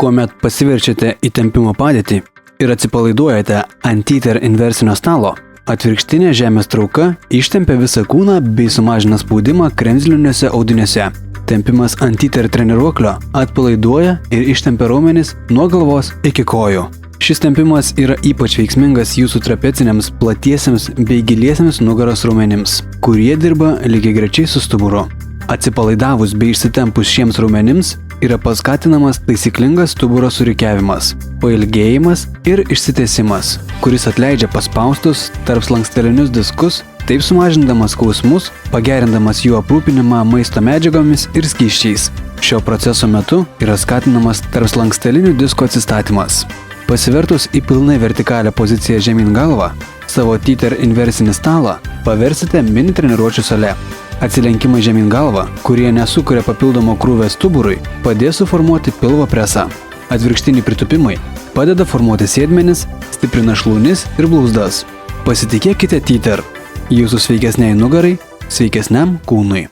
Kuomet pasiverčiate į tempimo padėtį ir atsipalaiduojate ant teeter inversinio stalo, atvirkštinė žemės trauka ištempia visą kūną bei sumažina spaudimą kremzliniuose audiniuose. Tempimas ant teeter treniruoklio atpalaiduoja ir ištempia raumenis nuo galvos iki kojų. Šis tempimas yra ypač veiksmingas jūsų trapeciniams, platiesiems bei giliesiems nugaros raumenims, kurie dirba lygiagrečiai su stuburu. Atsipalaidavus bei išsitempus šiems raumenims yra paskatinamas taisyklingas stuburo surikiavimas, pailgėjimas ir išsitiesimas, kuris atleidžia paspaustus tarpslankstelinius diskus, taip sumažindamas skausmus, pagerindamas jų aprūpinimą maisto medžiagomis ir skysčiais. Šio proceso metu yra skatinamas tarpslankstelinių diskų atsistatymas. Pasivertus į pilnai vertikalią poziciją žemyn galva, savo teeter inversinį stalą paversite mini treniruočių sale. Atsilenkimai žemyn galva, kurie nesukuria papildomo krūvio stuburui, padės suformuoti pilvo presą. Atvirkštiniai pritūpimai padeda formuoti sėdmenis, stiprina šlaunis ir blauzdas. Pasitikėkite teeter. Jūsų sveikesniai nugarai, sveikesniam kūnui.